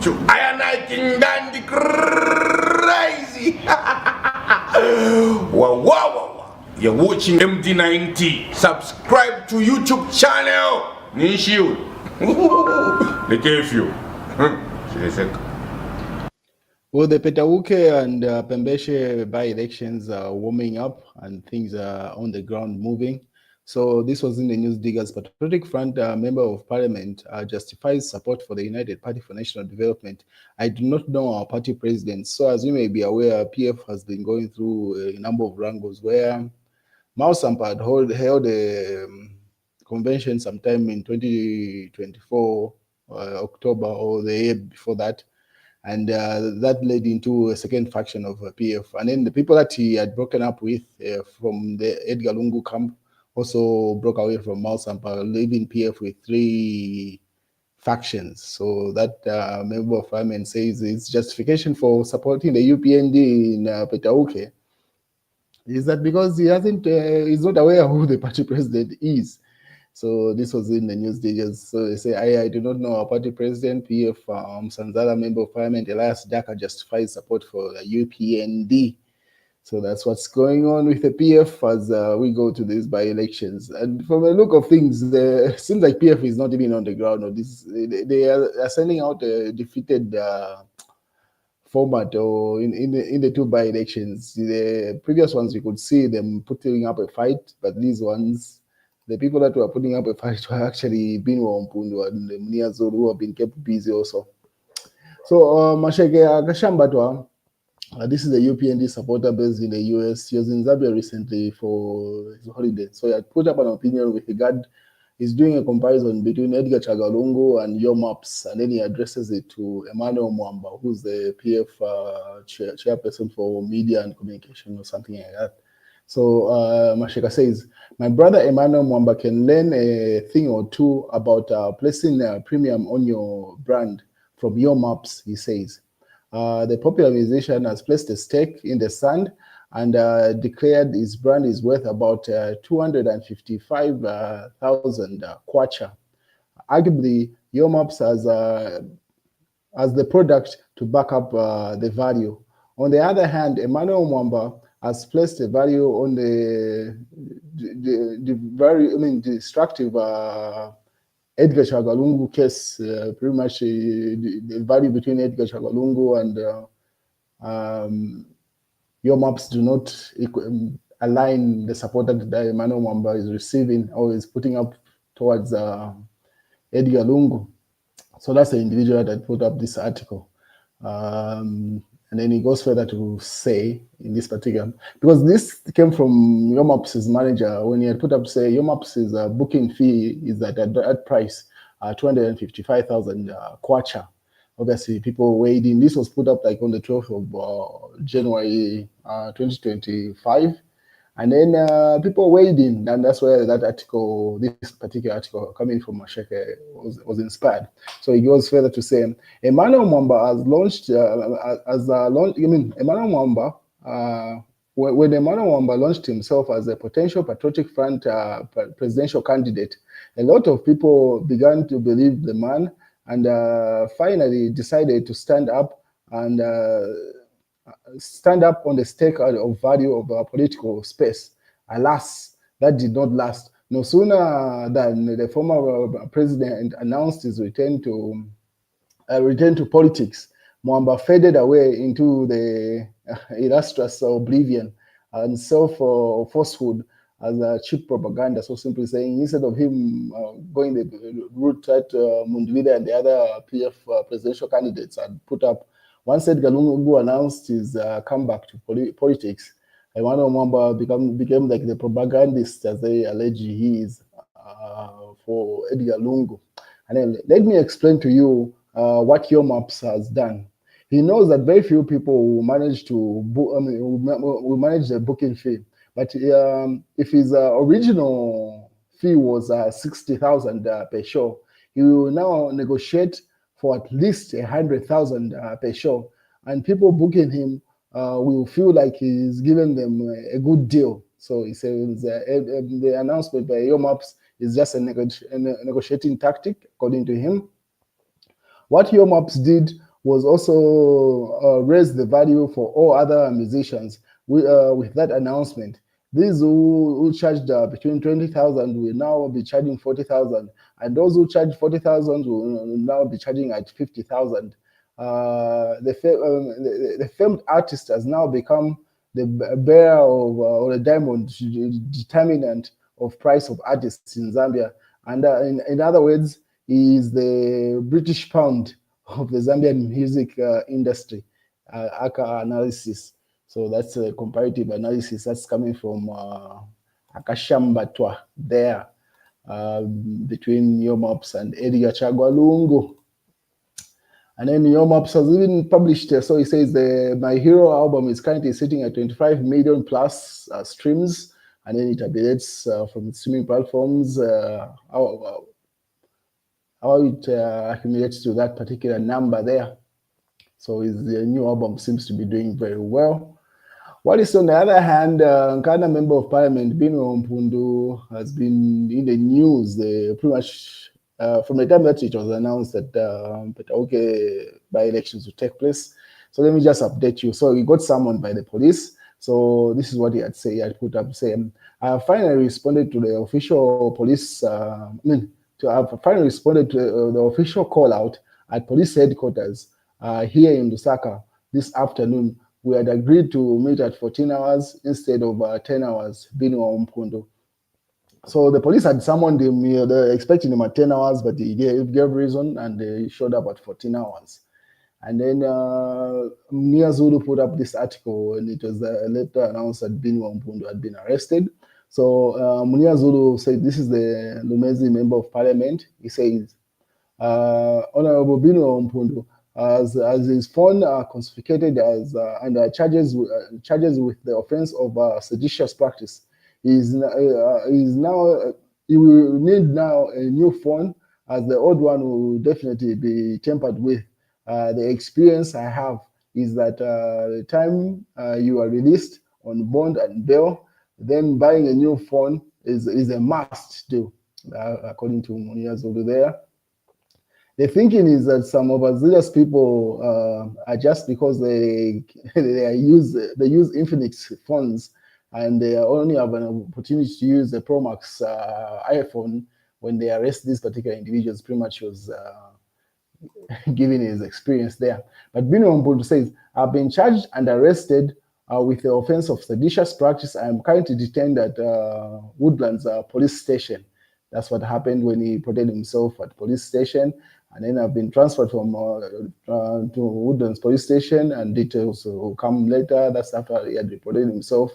to I King Dandy crazy. Wow. You're watching MD90. Subscribe to YouTube channel. Nishu. They gave you. Well, the Petauke and Pembeshe by-elections are warming up and things are on the ground moving. So this was in the News Diggers. Patriotic Front Member of Parliament justifies support for the United Party for National Development. I do not know our party president. So as you may be aware, PF has been going through a number of wrangles where Mao Sampa had held a convention sometime in 2024, October, or the year before that. And that led into a second faction of PF. And then the people that he had broken up with from the Edgar Lungu camp also broke away from Mao Sampa, leaving PF with 3 factions. So that member of parliament says its justification for supporting the UPND in Petauke is that because he hasn't, he's not aware who the party president is. So this was in the News Diggers. So they say, I do not know our party president, PF Sanzala, Member of Parliament, Elias Daka justifies support for the UPND. So that's what's going on with the PF as we go to these by-elections. And from the look of things, it seems like PF is not even on the ground. Or this, they are sending out a defeated format or in the 2 by-elections. The previous ones, you could see them putting up a fight, but these ones, the people that were putting up a fight were actually Binwell, Mpundu, and Mniazuru, who have been kept busy also. So, Masheke Akashambatwa, this is a UPND supporter based in the US. He was in Zambia recently for his holiday. So he had put up an opinion with regard, he's doing a comparison between Edgar Chagwa and your maps, and then he addresses it to Emmanuel Mwamba, who's the PF chairperson for media and communication or something like that. So Masheka says, my brother Emmanuel Mwamba can learn a thing or two about placing a premium on your brand from your maps, he says. The popular musician has placed a stake in the sand and declared his brand is worth about 255,000 kwacha. Arguably, your maps as the product to back up the value. On the other hand, Emmanuel Mwamba has placed a value on the very, destructive Edgar Chagwa case, pretty much the value between Edgar Chagwa and your maps do not align the support that Emmanuel Mwamba is receiving or is putting up towards Edgar Lungu. So that's the individual that put up this article. And then he goes further to say in this particular, because this came from Yomaps' manager when he had put up to say Yomaps' booking fee is at that price, 255,000 kwacha. Obviously, people weighed in. This was put up like on the 12th of January 2025. And then people weighed in, and that's where that article, this particular article coming from Masheke was inspired. So he goes further to say, Emmanuel Mwamba has launched, Emmanuel Mwamba, when Emmanuel Mwamba launched himself as a potential Patriotic Front presidential candidate, a lot of people began to believe the man and finally decided to stand up and stand up on the stake of value of our political space. Alas, that did not last. No sooner than the former president announced his return to politics, Mwamba faded away into the illustrious oblivion and self-falsehood as a cheap propaganda. So simply saying, instead of him going the route that Mundvile and the other PF presidential candidates had put up, once Edgar Lungu announced his comeback to politics, Emmanuel Mwamba became like the propagandist, as they allege he is, for Edgar Lungu. And then let me explain to you what Your Maps has done. He knows that very few people will manage to will manage the booking fee. But if his original fee was 60,000 per show, he will now negotiate for at least 100,000 per show, and people booking him will feel like he's giving them a good deal. So he says the announcement by Your Maps is just a negotiating tactic, according to him. What Your Maps did was also raised the value for all other musicians with that announcement. These who charged between 20,000 will now be charging 40,000, and those who charge 40,000 will now be charging at 50,000. The famed artist has now become the bearer of or the diamond determinant of price of artists in Zambia. And in other words, he is the British pound of the Zambian music industry, aka analysis. So that's a comparative analysis that's coming from Akashambatwa there between Yomops and Edgar Chagwa Lungu. And then Yomops has even published, so he says My Hero album is currently sitting at 25 million plus streams, and then it tabulates from streaming platforms how it accumulates to that particular number there. So the new album seems to be doing very well. What is on the other hand, Nkana Member of Parliament, Binwell Mpundu, has been in the news pretty much from the time that it was announced that by-elections would take place. So let me just update you. So he got summoned by the police. So this is what he had said. He had put up saying, I have finally responded to the official police, I have finally responded to the official call out at police headquarters here in Lusaka this afternoon. We had agreed to meet at 14 hours instead of 10 hours, Binwell Mpundu. So the police had summoned him, they were expecting him at 10 hours, but he gave reason and they showed up at 14 hours. And then Nia Zulu put up this article, and it was later announced that Binwell Mpundu had been arrested. So Munia Zulu said, this is the Lumezi Member of Parliament. He says, Honorable Binwell Mpundu, as his phone confiscated as under charges with the offense of seditious practice. He will need now a new phone, as the old one will definitely be tampered with. The experience I have is that the time you are released on bond and bail, then buying a new phone is a must do, according to Munia Zulu there. The thinking is that some overzealous people are just because they use Infinix phones and they only have an opportunity to use the Pro Max iPhone when they arrest these particular individuals. Pretty much was giving his experience there. But Binwell Mpundu says, I've been charged and arrested with the offense of seditious practice. I am currently detained at Woodlands police station. That's what happened when he reported himself at police station. And then I've been transferred from to Woodlands police station, and details will come later. That's after he had reported himself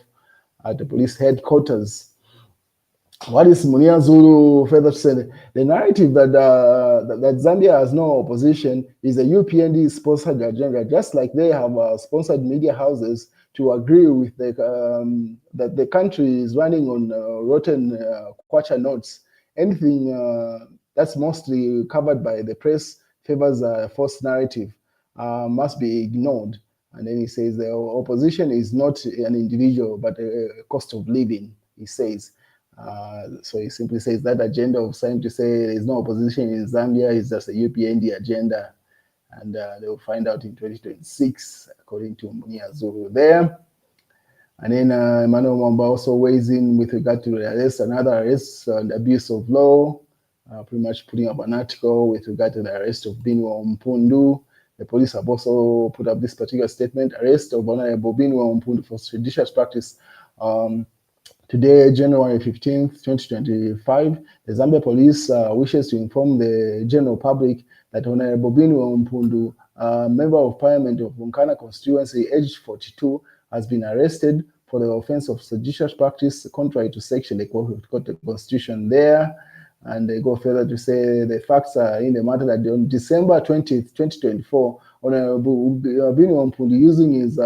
at the police headquarters. What is Munia Zulu further said? The narrative that that Zambia has no opposition is a UPND sponsored agenda, just like they have sponsored media houses to agree with that the country is running on rotten kwacha notes. Anything that's mostly covered by the press favors a false narrative, must be ignored. And then he says the opposition is not an individual, but a cost of living, he says. So he simply says that agenda of trying to say there is no opposition in Zambia is just a UPND agenda. And they will find out in 2026, according to Munia Zulu there. And then Emmanuel Mwamba also weighs in with regard to the arrest, another arrest and abuse of law, pretty much putting up an article with regard to the arrest of Binwell Mpundu. The police have also put up this particular statement, arrest of Honorable Binwell Mpundu for seditious practice. Today, January 15th, 2025, the Zambia police wishes to inform the general public that Honorable Binwell Mpundu, member of parliament of Nkana constituency, aged 42, has been arrested for the offense of seditious practice contrary to section, they quote the constitution there. And they go further to say the facts are in the matter that on December 20th, 2024, Honorable Binwell Mpundu, using his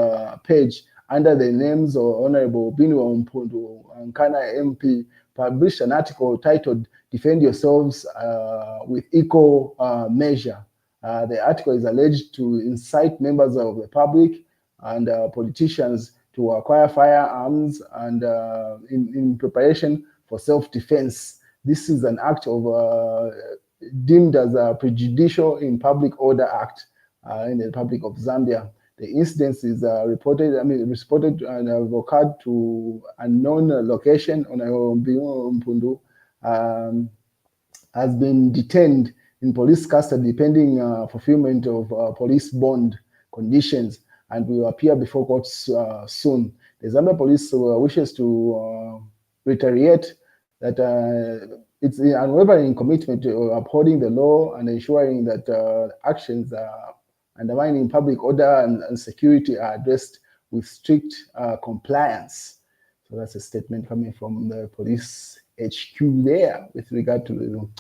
page under the names of Honorable Binwell Mpundu, Nkana MP, published an article titled Defend Yourselves with Equal Measure. The article is alleged to incite members of the public and politicians to acquire firearms and in preparation for self-defense. This is an act of deemed as a prejudicial in public order act. in the Republic of Zambia. The incident is reported and occurred to unknown location on Mpundu, has been detained in police custody pending fulfillment of police bond conditions and will appear before courts soon. The Zambia police wishes to reiterate that it's an unwavering commitment to upholding the law and ensuring that actions undermining public order and security are addressed with strict compliance. So that's a statement coming from the police HQ there with regard to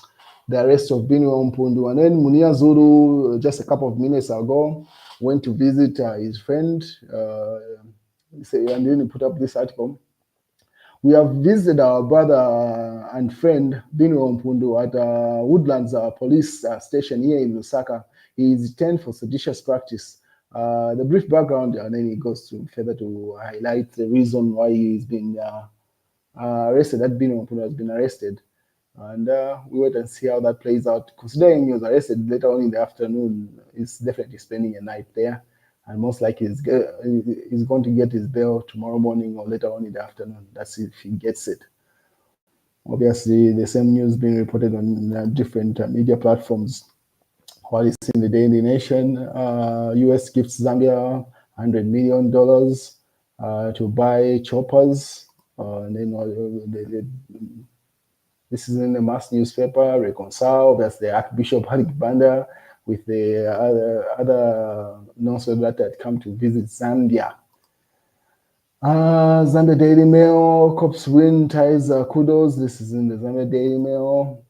the arrest of Binwell Mpundu. And then Munia Zulu, just a couple of minutes ago, went to visit his friend. And then he put up this article. We have visited our brother and friend Binwell Mpundu at Woodlands police station here in Lusaka. He is detained for seditious practice. The brief background, and then he goes to further to highlight the reason why he's been arrested, that Binwell Mpundu has been arrested. And we wait and see how that plays out. Considering he was arrested later on in the afternoon, he's definitely spending a night there. And most likely he's going to get his bail tomorrow morning or later on in the afternoon. That's if he gets it. Obviously, the same news being reported on different media platforms. While it's in the Daily Nation, US gives Zambia $100 million to buy choppers. And then this is in the mass newspaper, Reconcile. That's the Archbishop Halik Banda with the other non-celebrity that had come to visit Zambia. Zambia Daily Mail, cops win, ties kudos. This is in the Zambia Daily Mail.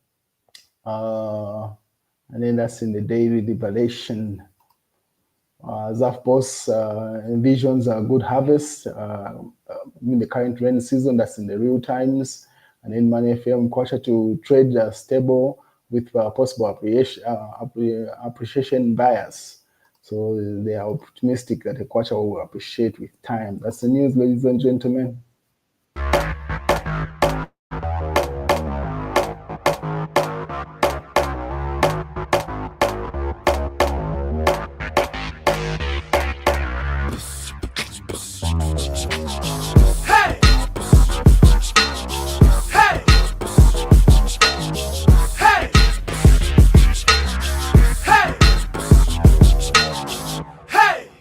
And then that's in the Daily Liberation. Zaf Boss envisions a good harvest in the current rain season. That's in the Real Times. And then Money FM, Kwacha to trade stable with possible appreciation bias. So they are optimistic that the Kwacha will appreciate with time. That's the news, ladies and gentlemen.